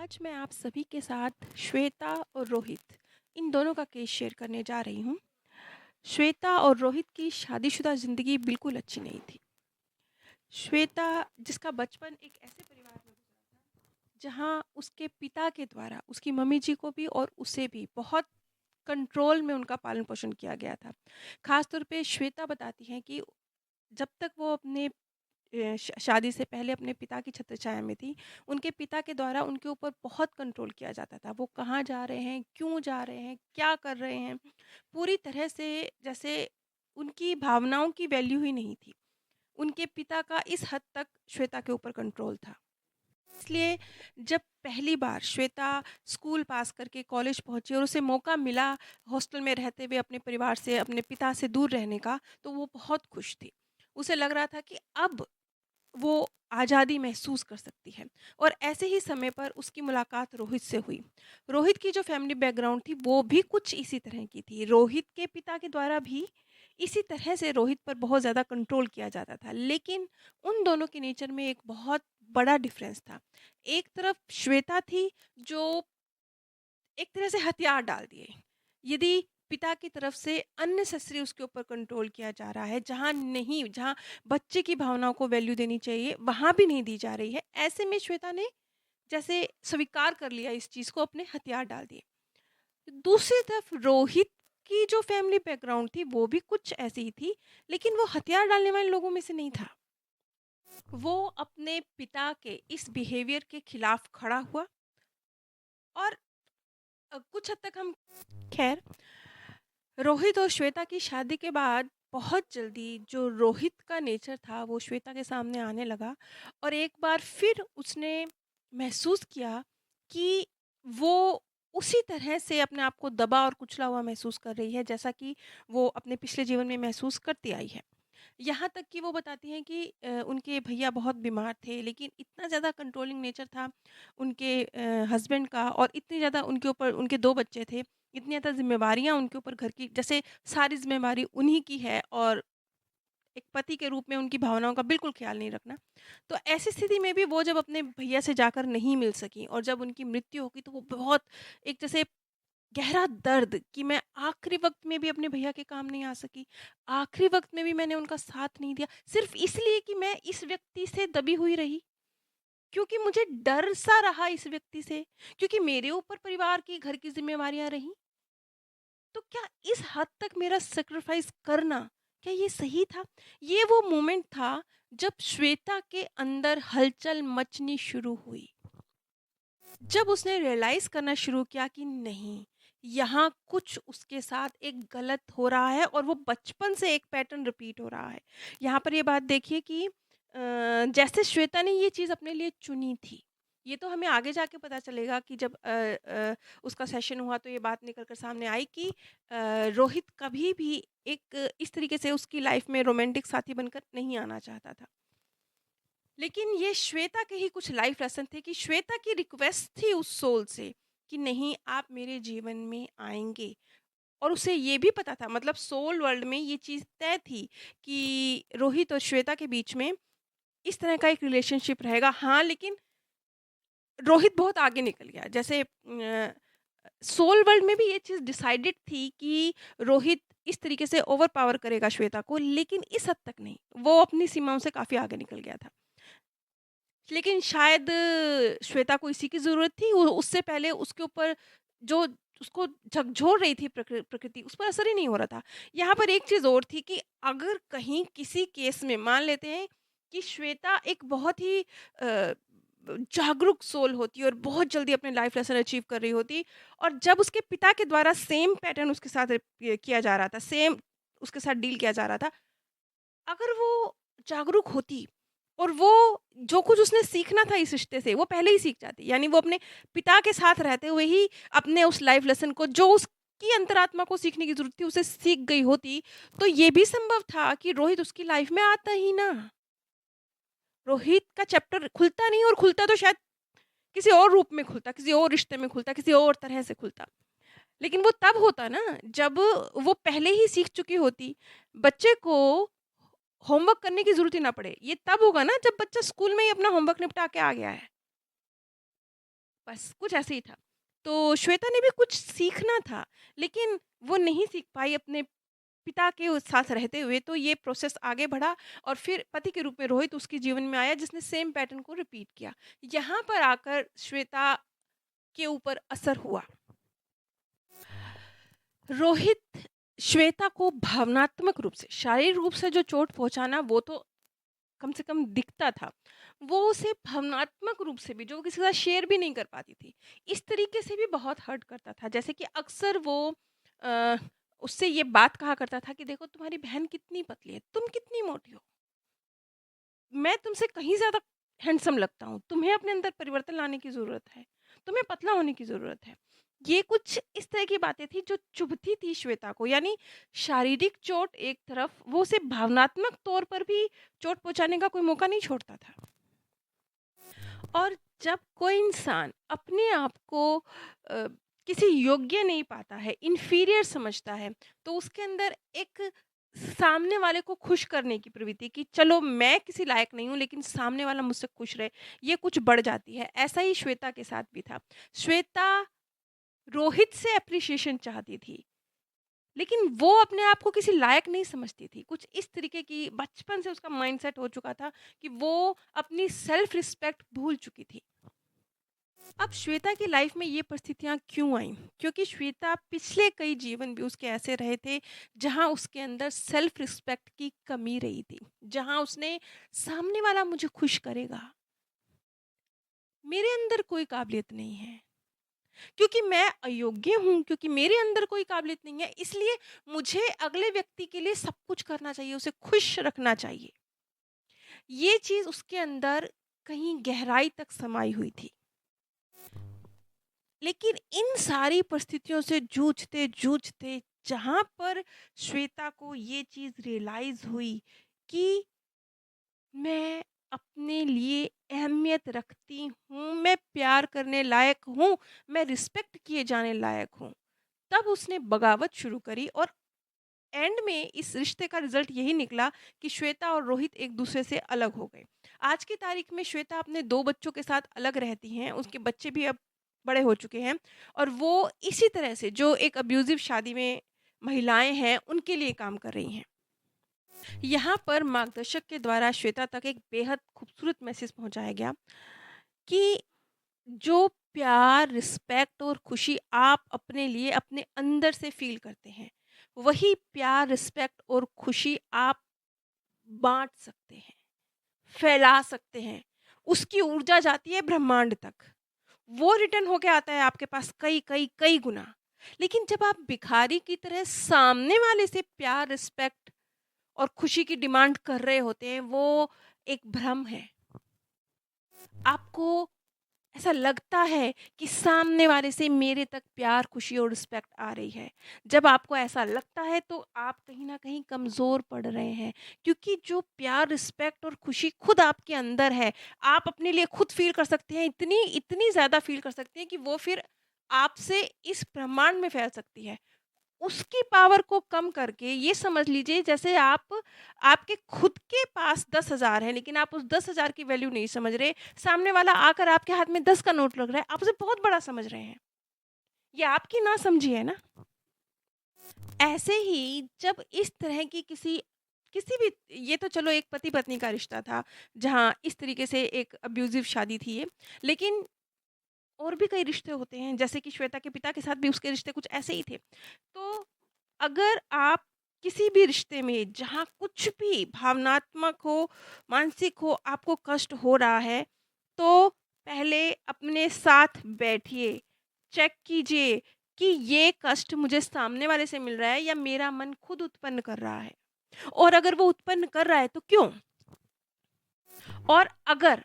आज मैं आप सभी के साथ श्वेता और रोहित इन दोनों का केस शेयर करने जा रही हूँ। श्वेता और रोहित की शादीशुदा ज़िंदगी बिल्कुल अच्छी नहीं थी। श्वेता जिसका बचपन एक ऐसे परिवार में गुजरा था जहाँ उसके पिता के द्वारा उसकी मम्मी जी को भी और उसे भी बहुत कंट्रोल में उनका पालन पोषण किया गया था। ख़ास तौर पे श्वेता बताती हैं कि जब तक वो अपने शादी से पहले अपने पिता की छत्रछाया में थी, उनके पिता के द्वारा उनके ऊपर बहुत कंट्रोल किया जाता था। वो कहाँ जा रहे हैं, क्यों जा रहे हैं, क्या कर रहे हैं, पूरी तरह से जैसे उनकी भावनाओं की वैल्यू ही नहीं थी। उनके पिता का इस हद तक श्वेता के ऊपर कंट्रोल था। इसलिए जब पहली बार श्वेता स्कूल पास करके कॉलेज पहुंची और उसे मौका मिला हॉस्टल में रहते हुए अपने परिवार से, अपने पिता से दूर रहने का, तो वो बहुत खुश थी। उसे लग रहा था कि अब वो आज़ादी महसूस कर सकती है। और ऐसे ही समय पर उसकी मुलाकात रोहित से हुई। रोहित की जो फैमिली बैकग्राउंड थी वो भी कुछ इसी तरह की थी। रोहित के पिता के द्वारा भी इसी तरह से रोहित पर बहुत ज़्यादा कंट्रोल किया जाता था। लेकिन उन दोनों के नेचर में एक बहुत बड़ा डिफरेंस था। एक तरफ श्वेता थी जो एक तरह से हथियार डाल दिए। यदि पिता की तरफ से अननेसेसरी उसके ऊपर कंट्रोल किया जा रहा है, जहाँ बच्चे की भावनाओं को वैल्यू देनी चाहिए, वहाँ भी नहीं दी जा रही है। ऐसे में श्वेता ने जैसे स्वीकार कर लिया इस चीज़ को, अपने हथियार डाल दिए। दूसरी तरफ रोहित की जो फैमिली बैकग्राउंड थी, वो भी कुछ ऐसी ही थी, लेकिन वो हथियार डालने वाले लोगों में से नहीं था। वो अपने पिता के इस बिहेवियर के खिलाफ खड़ा हुआ और कुछ हद तक हम खैर रोहित और श्वेता की शादी के बाद बहुत जल्दी जो रोहित का नेचर था वो श्वेता के सामने आने लगा। और एक बार फिर उसने महसूस किया कि वो उसी तरह से अपने आप को दबा और कुचला हुआ महसूस कर रही है जैसा कि वो अपने पिछले जीवन में महसूस करती आई है। यहाँ तक कि वो बताती हैं कि उनके भैया बहुत बीमार थे, लेकिन इतना ज़्यादा कंट्रोलिंग नेचर था उनके हस्बैंड का, और इतनी ज़्यादा उनके ऊपर, उनके 2 बच्चे थे, इतनी ज़्यादा ज़िम्मेवारियाँ उनके ऊपर घर की, जैसे सारी ज़िम्मेवारी उन्हीं की है और एक पति के रूप में उनकी भावनाओं का बिल्कुल ख़्याल नहीं रखना। तो ऐसी स्थिति में भी वो जब अपने भैया से जाकर नहीं मिल सकीं और जब उनकी मृत्यु हो गई, तो वो बहुत एक जैसे गहरा दर्द कि मैं आखिरी वक़्त में भी अपने भैया के काम नहीं आ सकी, आखिरी वक़्त में भी मैंने उनका साथ नहीं दिया, सिर्फ़ इसलिए कि मैं इस व्यक्ति से दबी हुई रही, क्योंकि मुझे डर-सा रहा इस व्यक्ति से, क्योंकि मेरे ऊपर परिवार की, घर की ज़िम्मेवारियाँ रहीं। तो क्या इस हद तक मेरा सैक्रिफ़ाइस करना, क्या ये सही था? ये वो मोमेंट था जब श्वेता के अंदर हलचल मचनी शुरू हुई। जब उसने रियलाइज़ करना शुरू किया कि नहीं, यहाँ कुछ उसके साथ एक गलत हो रहा है और वो बचपन से एक पैटर्न रिपीट हो रहा है। यहाँ पर ये बात देखिए कि जैसे श्वेता ने ये चीज़ अपने लिए चुनी थी, ये तो हमें आगे जाके पता चलेगा कि जब उसका सेशन हुआ तो ये बात निकल कर सामने आई कि रोहित कभी भी एक इस तरीके से उसकी लाइफ़ में रोमांटिक साथी बनकर नहीं आना चाहता था। लेकिन ये श्वेता के ही कुछ लाइफ लेसन थे कि श्वेता की रिक्वेस्ट थी उस सोल से कि नहीं, आप मेरे जीवन में आएँगे। और उसे ये भी पता था, मतलब सोल वर्ल्ड में ये चीज़ तय थी कि रोहित और श्वेता के बीच में इस तरह का एक रिलेशनशिप रहेगा। हाँ, लेकिन रोहित बहुत आगे निकल गया। जैसे सोल वर्ल्ड में भी ये चीज़ डिसाइडेड थी कि रोहित इस तरीके से ओवरपावर करेगा श्वेता को, लेकिन इस हद तक नहीं। वो अपनी सीमाओं से काफ़ी आगे निकल गया था। लेकिन शायद श्वेता को इसी की ज़रूरत थी। वो उससे पहले उसके ऊपर जो उसको झकझोर रही थी प्रकृति, उस पर असर ही नहीं हो रहा था। यहाँ पर एक चीज़ और थी कि अगर कहीं किसी केस में मान लेते हैं कि श्वेता एक बहुत ही जागरूक सोल होती और बहुत जल्दी अपने लाइफ लेसन अचीव कर रही होती, और जब उसके पिता के द्वारा सेम पैटर्न उसके साथ किया जा रहा था, सेम उसके साथ डील किया जा रहा था, अगर वो जागरूक होती और वो जो कुछ उसने सीखना था इस रिश्ते से, वो पहले ही सीख जाती। यानी वो अपने पिता के साथ रहते हुए ही अपने उस लाइफ लेसन को, जो उसकी अंतरात्मा को सीखने की ज़रूरत थी, उसे सीख गई होती। तो ये भी संभव था कि रोहित उसकी लाइफ में आता ही ना। रोहित का चैप्टर खुलता नहीं, और खुलता तो शायद किसी और रूप में खुलता, किसी और रिश्ते में खुलता, किसी और तरह से खुलता। लेकिन वो तब होता ना जब वो पहले ही सीख चुकी होती। बच्चे को होमवर्क करने की ज़रूरत ही ना पड़े। ये तब होगा ना जब बच्चा स्कूल में ही अपना होमवर्क निपटा के आ गया है। बस कुछ ऐसे ही था। तो श्वेता ने भी कुछ सीखना था, लेकिन वो नहीं सीख पाई अपने पिता के उस साथ रहते हुए, तो ये प्रोसेस आगे बढ़ा और फिर पति के रूप में रोहित उसके जीवन में आया, जिसने सेम पैटर्न को रिपीट किया। यहाँ पर आकर श्वेता के ऊपर असर हुआ। रोहित श्वेता को भावनात्मक रूप से, शारीरिक रूप से जो चोट पहुँचाना वो तो कम से कम दिखता था। वो उसे भावनात्मक रूप से भी, जो वो किसी के साथ शेयर भी नहीं कर पाती थी, इस तरीके से भी बहुत हर्ट करता था। जैसे कि अक्सर वो अ, उससे ये बात कहा करता था कि देखो तुम्हारी बहन कितनी पतली है, तुम कितनी मोटी हो। मैं तुमसे कहीं ज़्यादा हैंडसम लगता हूँ, तुम्हें अपने अंदर परिवर्तन लाने की ज़रूरत है, तुम्हें पतला होने की ज़रूरत है। ये कुछ इस तरह की बातें थी जो चुभती थी श्वेता को, यानी शारीरिक चोट एक तरफ, वो उसे भावनात्मक तौर पर भी चोट पहुँचाने का कोई मौका नहीं छोड़ता था। और जब कोई इंसान अपने आप को किसी योग्य नहीं पाता है, इन्फीरियर समझता है, तो उसके अंदर एक सामने वाले को खुश करने की प्रवृत्ति कि चलो मैं किसी लायक नहीं हूँ लेकिन सामने वाला मुझसे खुश रहे, ये कुछ बढ़ जाती है। ऐसा ही श्वेता के साथ भी था। श्वेता रोहित से एप्रिसिएशन चाहती थी, लेकिन वो अपने आप को किसी लायक नहीं समझती थी। कुछ इस तरीके की बचपन से उसका माइंडसेट हो चुका था कि वो अपनी सेल्फ रिस्पेक्ट भूल चुकी थी। अब श्वेता की लाइफ में ये परिस्थितियाँ क्यों आईं? क्योंकि श्वेता पिछले कई जीवन भी उसके ऐसे रहे थे, जहाँ उसके अंदर सेल्फ रिस्पेक्ट की कमी रही थी। जहाँ उसने सामने वाला मुझे खुश करेगा, मेरे अंदर कोई काबिलियत नहीं है। क्योंकि मैं अयोग्य हूँ, क्योंकि मेरे अंदर कोई काबिलियत नहीं है, इसलिए मुझे अगले व्यक्ति के लिए सब कुछ करना चाहिए, उसे खुश रखना चाहिए। ये चीज़ उसके अंदर कहीं गहराई तक समाई हुई थी। लेकिन इन सारी परिस्थितियों से जूझते-जूझते जहाँ पर श्वेता को ये चीज़ रियलाइज़ हुई कि मैं अपने लिए अहमियत रखती हूँ, मैं प्यार करने लायक हूँ, मैं रिस्पेक्ट किए जाने लायक हूँ। तब उसने बगावत शुरू करी और एंड में इस रिश्ते का रिज़ल्ट यही निकला कि श्वेता और रोहित एक-दूसरे से अलग हो गए। आज की तारीख में श्वेता अपने 2 बच्चों के साथ अलग रहती हैं, उसके बच्चे भी अब बड़े हो चुके हैं और वो इसी तरह से जो एक अब्यूज़िव शादी में महिलाएँ हैं, उनके लिए काम कर रही हैं। यहाँ पर मार्गदर्शक के द्वारा श्वेता तक एक बेहद खूबसूरत मैसेज पहुँचाया गया कि जो प्यार, रिस्पेक्ट और खुशी आप अपने लिए अपने अंदर से फ़ील करते हैं, वही प्यार, रिस्पेक्ट और खुशी आप बाँट सकते हैं, फैला सकते हैं। उसकी ऊर्जा जाती है ब्रह्मांड तक। वो रिटर्न होके आता है आपके पास कई गुना। लेकिन जब आप भिखारी की तरह सामने वाले से प्यार, रिस्पेक्ट और खुशी की डिमांड कर रहे होते हैं, वो एक भ्रम है। आपको ऐसा लगता है कि सामने वाले से मेरे तक प्यार, खुशी और रिस्पेक्ट आ रही है। जब आपको ऐसा लगता है तो आप कहीं न कहीं कमज़ोर पड़ रहे हैं, क्योंकि जो प्यार, रिस्पेक्ट और खुशी खुद आपके अंदर है, आप अपने लिए खुद फ़ील कर सकते हैं, इतनी ज़्यादा फ़ील कर सकते हैं कि वो फिर आपसे इस ब्रह्मांड में फैल सकती है। उसकी पावर को कम करके ये समझ लीजिए जैसे आप आपके खुद के पास 10,000 है, लेकिन आप उस 10,000 की वैल्यू नहीं समझ रहे। सामने वाला आकर आपके हाथ में 10 का नोट रख रहा है, आप उसे बहुत बड़ा समझ रहे हैं। ये आपकी नासमझी है ना? ऐसे ही जब इस तरह की किसी किसी भी, ये तो चलो एक पति-पत्नी का रिश्ता था, जहाँ इस तरीके से एक अब्यूज़िव शादी थी ये। लेकिन और भी कई रिश्ते होते हैं, जैसे कि श्वेता के पिता के साथ भी उसके रिश्ते कुछ ऐसे ही थे। तो अगर आप किसी भी रिश्ते में जहाँ कुछ भी भावनात्मक हो, मानसिक हो, आपको कष्ट हो रहा है, तो पहले अपने साथ बैठिए, चेक कीजिए कि ये कष्ट मुझे सामने वाले से मिल रहा है या मेरा मन खुद उत्पन्न कर रहा है, और अगर वो उत्पन्न कर रहा है तो क्यों? और अगर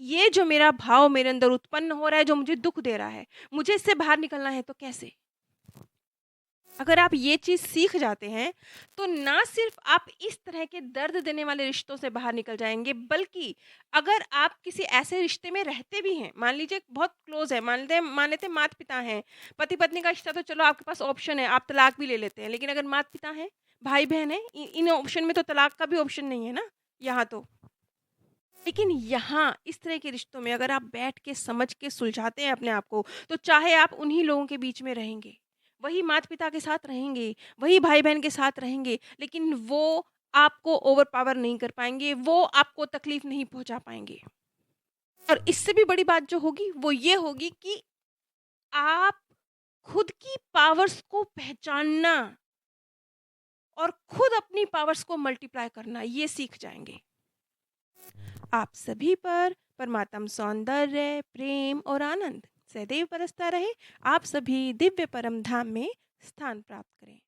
ये जो मेरा भाव मेरे अंदर उत्पन्न हो रहा है, जो मुझे दुःख दे रहा है, मुझे इससे बाहर निकलना है तो कैसे? अगर आप ये चीज़ सीख जाते हैं, तो ना सिर्फ़ आप इस तरह के दर्द देने वाले रिश्तों से बाहर निकल जाएँगे, बल्कि अगर आप किसी ऐसे रिश्ते में रहते भी हैं, मान लीजिए बहुत क्लोज़ है, मान लेते हैं माता-पिता हैं, पति-पत्नी का रिश्ता तो चलो आपके पास ऑप्शन है, आप तलाक भी ले लेते हैं, लेकिन अगर माता-पिता हैं, भाई-बहन हैं, इन ऑप्शन में तो तलाक का भी ऑप्शन नहीं है ना, यहाँ तो। लेकिन यहाँ इस तरह के रिश्तों में अगर आप बैठ के समझ के सुलझाते हैं अपने आप को, तो चाहे आप उन्हीं लोगों के बीच में रहेंगे, वही माता-पिता के साथ रहेंगे, वही भाई-बहन के साथ रहेंगे, लेकिन वो आपको ओवरपावर नहीं कर पाएँगे, वो आपको तकलीफ नहीं पहुँचा पाएँगे। और इससे भी बड़ी बात जो होगी, वो ये होगी कि आप खुद की पावर्स को पहचानना और खुद अपनी पावर्स को मल्टीप्लाई करना, ये सीख जाएँगे। आप सभी पर परमात्म सौंदर्य, प्रेम और आनंद सदैव बरसता रहे। आप सभी दिव्य परम धाम में स्थान प्राप्त करें।